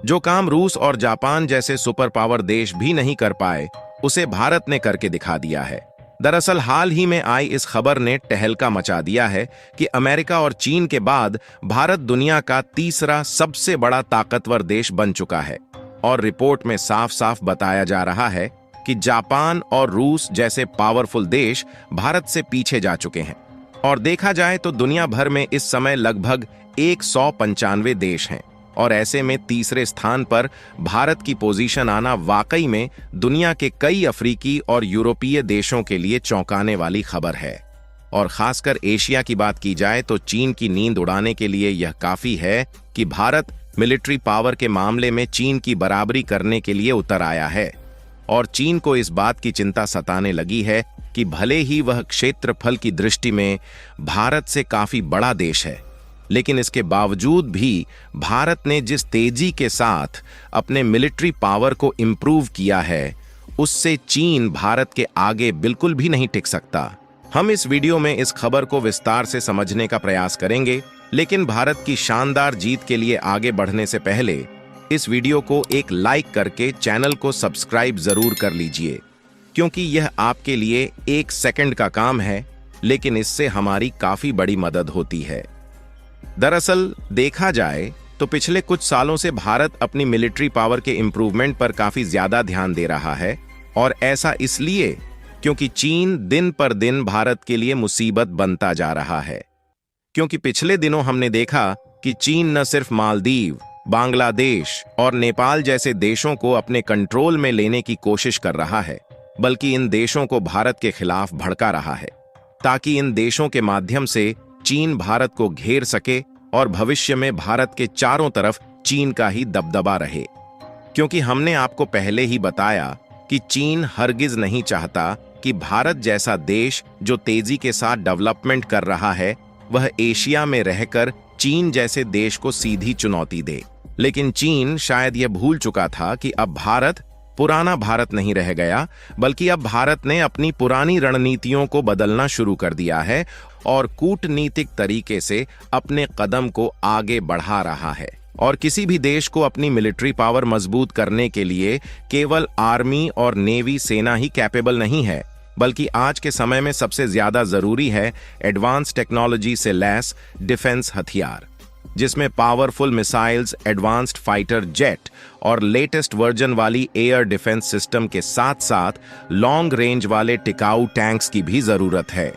जो काम रूस और जापान जैसे सुपर पावर देश भी नहीं कर पाए, उसे भारत ने करके दिखा दिया है। दरअसल हाल ही में आई इस खबर ने तहलका मचा दिया है कि अमेरिका और चीन के बाद भारत दुनिया का तीसरा सबसे बड़ा ताकतवर देश बन चुका है। और रिपोर्ट में साफ साफ बताया जा रहा है कि जापान और रूस जैसे पावरफुल देश भारत से पीछे जा चुके हैं। और देखा जाए तो दुनिया भर में इस समय लगभग 195 देश हैं, और ऐसे में तीसरे स्थान पर भारत की पोजीशन आना वाकई में दुनिया के कई अफ्रीकी और यूरोपीय देशों के लिए चौंकाने वाली खबर है। और खासकर एशिया की बात की जाए तो चीन की नींद उड़ाने के लिए यह काफी है कि भारत मिलिट्री पावर के मामले में चीन की बराबरी करने के लिए उतर आया है। और चीन को इस बात की चिंता सताने लगी है कि भले ही वह क्षेत्रफल की दृष्टि में भारत से काफी बड़ा देश है, लेकिन इसके बावजूद भी भारत ने जिस तेजी के साथ अपने मिलिट्री पावर को इंप्रूव किया है, उससे चीन भारत के आगे बिल्कुल भी नहीं टिक सकता। हम इस वीडियो में इस खबर को विस्तार से समझने का प्रयास करेंगे, लेकिन भारत की शानदार जीत के लिए आगे बढ़ने से पहले इस वीडियो को एक लाइक करके चैनल को सब्सक्राइब जरूर कर लीजिए, क्योंकि यह आपके लिए 1 सेकंड का काम है, लेकिन इससे हमारी काफी बड़ी मदद होती है। दरअसल देखा जाए तो पिछले कुछ सालों से भारत अपनी मिलिट्री पावर के इंप्रूवमेंट पर काफी ज्यादा ध्यान दे रहा है, और ऐसा इसलिए क्योंकि चीन दिन पर दिन भारत के लिए मुसीबत बनता जा रहा है। क्योंकि पिछले दिनों हमने देखा कि चीन न सिर्फ मालदीव, बांग्लादेश और नेपाल जैसे देशों को अपने कंट्रोल में लेने की कोशिश कर रहा है, बल्कि इन देशों को भारत के खिलाफ भड़का रहा है, ताकि इन देशों के माध्यम से चीन भारत को घेर सके और भविष्य में भारत के चारों तरफ चीन का ही दबदबा रहे। क्योंकि हमने आपको पहले ही बताया कि चीन हरगिज नहीं चाहता कि भारत जैसा देश जो तेजी के साथ डेवलपमेंट कर रहा है, वह एशिया में रहकर चीन जैसे देश को सीधी चुनौती दे। लेकिन चीन शायद यह भूल चुका था कि अब भारत पुराना भारत नहीं रह गया, बल्कि अब भारत ने अपनी पुरानी रणनीतियों को बदलना शुरू कर दिया है और कूटनीतिक तरीके से अपने कदम को आगे बढ़ा रहा है। और किसी भी देश को अपनी मिलिट्री पावर मजबूत करने के लिए केवल आर्मी और नेवी सेना ही कैपेबल नहीं है, बल्कि आज के समय में सबसे ज्यादा जरूरी है एडवांस टेक्नोलॉजी से लैस डिफेंस हथियार, जिसमें powerful missiles, advanced fighter jet और लेटेस्ट वर्जन वाली एयर डिफेंस सिस्टम के साथ साथ लॉन्ग रेंज वाले टिकाऊ टैंक्स की भी जरूरत है।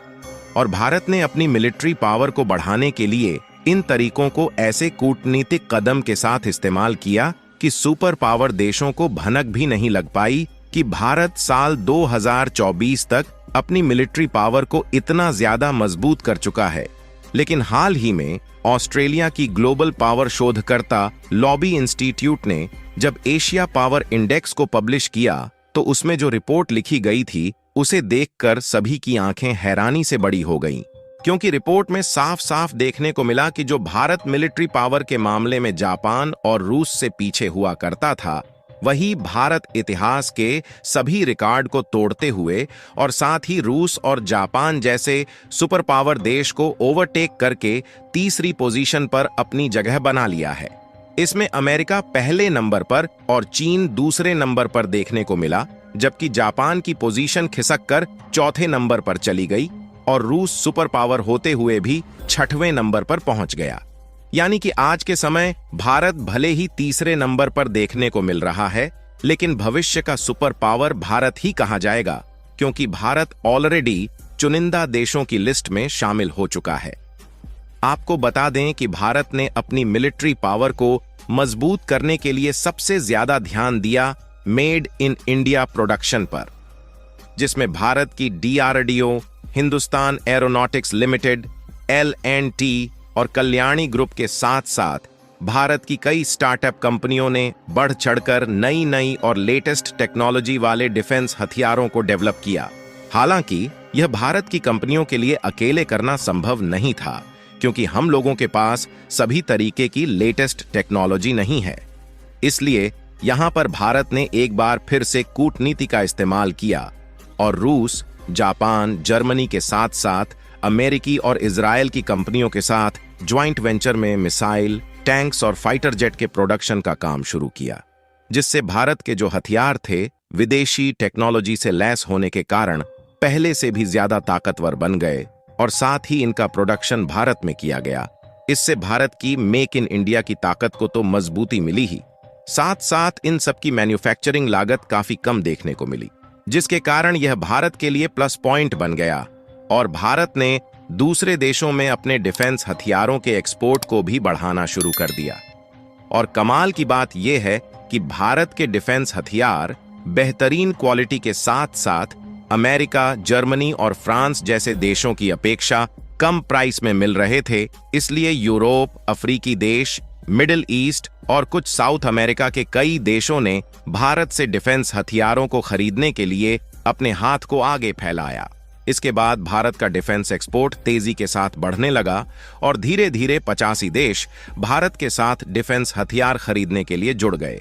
और भारत ने अपनी मिलिट्री पावर को बढ़ाने के लिए इन तरीकों को ऐसे कूटनीतिक कदम के साथ इस्तेमाल किया कि सुपर पावर देशों को भनक भी नहीं लग पाई कि भारत साल 2024 तक अपनी मिलिट्री पावर को इतना ज्यादा मजबूत कर चुका है। लेकिन हाल ही में ऑस्ट्रेलिया की ग्लोबल पावर शोधकर्ता लॉबी इंस्टीट्यूट ने जब एशिया पावर इंडेक्स को पब्लिश किया, तो उसमें जो रिपोर्ट लिखी गई थी, उसे देखकर सभी की आंखें हैरानी से बड़ी हो गईं। क्योंकि रिपोर्ट में साफ साफ देखने को मिला कि जो भारत मिलिट्री पावर के मामले में जापान और रूस से पीछे हुआ करता था, वही भारत इतिहास के सभी रिकॉर्ड को तोड़ते हुए और साथ ही रूस और जापान जैसे सुपर पावर देश को ओवरटेक करके तीसरी पोजीशन पर अपनी जगह बना लिया है। इसमें अमेरिका पहले नंबर पर और चीन दूसरे नंबर पर देखने को मिला, जबकि जापान की पोजीशन खिसक कर चौथे नंबर पर चली गई और रूस सुपर पावर होते हुए भी 6वें नंबर पर पहुंच गया। यानी कि आज के समय भारत भले ही तीसरे नंबर पर देखने को मिल रहा है, लेकिन भविष्य का सुपर पावर भारत ही कहा जाएगा, क्योंकि भारत ऑलरेडी चुनिंदा देशों की लिस्ट में शामिल हो चुका है। आपको बता दें कि भारत ने अपनी मिलिट्री पावर को मजबूत करने के लिए सबसे ज्यादा ध्यान दिया मेड इन इंडिया प्रोडक्शन पर, जिसमें भारत की DRDO, Hindustan aeronautics limited, L&T और कल्याणी ग्रुप के साथ साथ भारत की कई स्टार्टअप कंपनियों ने बढ़ चढ़कर नई नई और लेटेस्ट टेक्नोलॉजी वाले डिफेंस हथियारों को डेवलप किया। हालांकि यह भारत की कंपनियों के लिए अकेले करना संभव नहीं था, क्योंकि हम लोगों के पास सभी तरीके की लेटेस्ट टेक्नोलॉजी नहीं है। इसलिए यहां पर भारत ने एक बार फिर से कूटनीति का इस्तेमाल किया और रूस, जापान, जर्मनी के साथ साथ अमेरिकी और इजराइल की कंपनियों के साथ ज्वाइंट वेंचर में मिसाइल, टैंक्स और फाइटर जेट के प्रोडक्शन का काम शुरू किया, जिससे भारत के जो हथियार थे विदेशी टेक्नोलॉजी से लैस होने के कारण पहले से भी ज्यादा ताकतवर बन गए और साथ ही इनका प्रोडक्शन भारत में किया गया। इससे भारत की मेक इन इंडिया की ताकत को तो मजबूती मिली ही, साथ साथ इन सब की मैन्युफैक्चरिंग लागत काफी कम देखने को मिली, जिसके कारण यह भारत के लिए प्लस पॉइंट बन गया और भारत ने दूसरे देशों में अपने डिफेंस हथियारों के एक्सपोर्ट को भी बढ़ाना शुरू कर दिया। और कमाल की बात यह है कि भारत के डिफेंस हथियार बेहतरीन क्वालिटी के साथ साथ अमेरिका, जर्मनी और फ्रांस जैसे देशों की अपेक्षा कम प्राइस में मिल रहे थे। इसलिए यूरोप, अफ्रीकी देश, मिडिल ईस्ट और कुछ साउथ अमेरिका के कई देशों ने भारत से डिफेंस हथियारों को खरीदने के लिए अपने हाथ को आगे फैलाया। इसके बाद भारत का डिफेंस एक्सपोर्ट तेजी के साथ बढ़ने लगा और धीरे धीरे 85 देश भारत के साथ डिफेंस हथियार खरीदने के लिए जुड़ गए।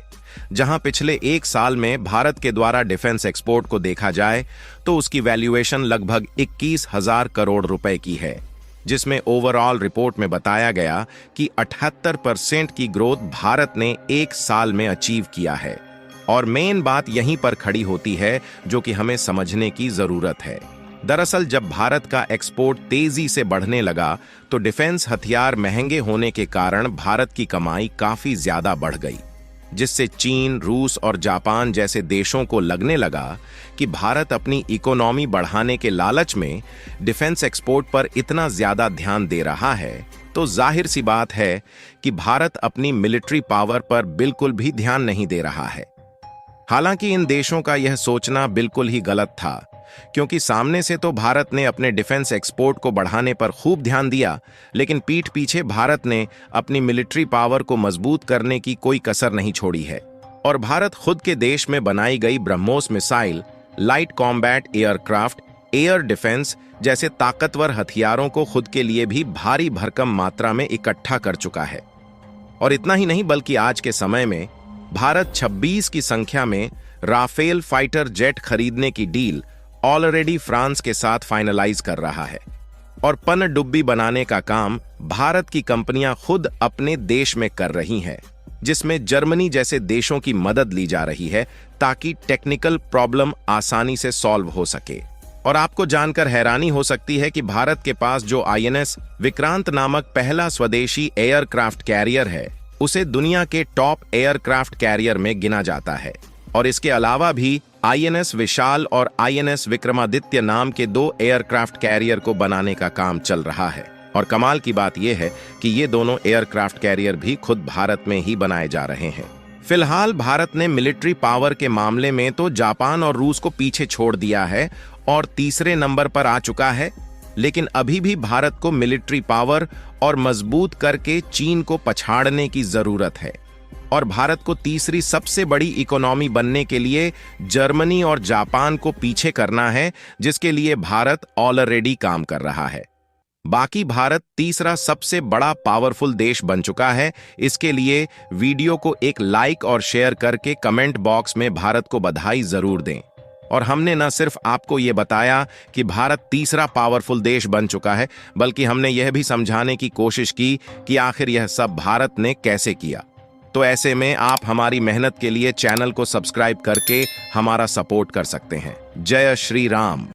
जहां पिछले एक साल में भारत के द्वारा डिफेंस एक्सपोर्ट को देखा जाए तो उसकी वैल्यूएशन लगभग 21,000 करोड़ रुपए की है, जिसमें ओवरऑल रिपोर्ट में बताया गया कि 78% की ग्रोथ भारत ने एक साल में अचीव किया है। और मेन बात यहीं पर खड़ी होती है जो कि हमें समझने की जरूरत है। दरअसल जब भारत का एक्सपोर्ट तेजी से बढ़ने लगा तो डिफेंस हथियार महंगे होने के कारण भारत की कमाई काफी ज्यादा बढ़ गई, जिससे चीन, रूस और जापान जैसे देशों को लगने लगा कि भारत अपनी इकोनॉमी बढ़ाने के लालच में डिफेंस एक्सपोर्ट पर इतना ज्यादा ध्यान दे रहा है, तो जाहिर सी बात है कि भारत अपनी मिलिट्री पावर पर बिल्कुल भी ध्यान नहीं दे रहा है। हालांकि इन देशों का यह सोचना बिल्कुल ही गलत था, क्योंकि सामने से तो भारत ने अपने डिफेंस एक्सपोर्ट को बढ़ाने पर खूब ध्यान दिया, लेकिन पीठ पीछे भारत ने अपनी मिलिट्री पावर को मजबूत करने की कोई कसर नहीं छोड़ी है। और भारत खुद के देश में बनाई गई BrahMos missile, light combat aircraft, air defence जैसे ताकतवर हथियारों को खुद के लिए भी भारी भरकम मात्रा में इकट्ठा कर चुका है। और इतना ही नहीं, बल्कि आज के समय में भारत 26 की संख्या में राफेल फाइटर जेट खरीदने की डील ऑलरेडी फ्रांस के साथ फाइनलाइज कर रहा है। और पनडुब्बी बनाने का काम भारत की कंपनियां खुद अपने देश में कर रही हैं, जिसमें जर्मनी जैसे देशों की मदद ली जा रही है ताकि टेक्निकल प्रॉब्लम आसानी से सॉल्व हो सके। और आपको जानकर हैरानी हो सकती है कि भारत के पास जो INS विक्रांत नामक पहला स्वदेशी एयरक्राफ्ट कैरियर है, उसे दुनिया के टॉप एयरक्राफ्ट कैरियर में गिना जाता है। और इसके अलावा भी INS विशाल और INS विक्रमादित्य नाम के 2 एयरक्राफ्ट कैरियर को बनाने का काम चल रहा है। और कमाल की बात यह है कि ये दोनों एयरक्राफ्ट कैरियर भी खुद भारत में ही बनाए जा रहे हैं। फिलहाल भारत ने मिलिट्री पावर के मामले में तो जापान और रूस को पीछे छोड़ दिया है और तीसरे नंबर पर आ चुका है, लेकिन अभी भी भारत को मिलिट्री पावर और मजबूत करके चीन को पछाड़ने की जरूरत है। और भारत को तीसरी सबसे बड़ी इकोनॉमी बनने के लिए जर्मनी और जापान को पीछे करना है, जिसके लिए भारत ऑलरेडी काम कर रहा है। बाकी भारत तीसरा सबसे बड़ा पावरफुल देश बन चुका है। इसके लिए वीडियो को एक लाइक और शेयर करके कमेंट बॉक्स में भारत को बधाई जरूर दें। और हमने न सिर्फ आपको ये बताया कि भारत तीसरा पावरफुल देश बन चुका है, बल्कि हमने यह भी समझाने की कोशिश की कि आखिर यह सब भारत ने कैसे किया। तो ऐसे में आप हमारी मेहनत के लिए चैनल को सब्सक्राइब करके हमारा सपोर्ट कर सकते हैं। जय श्री राम।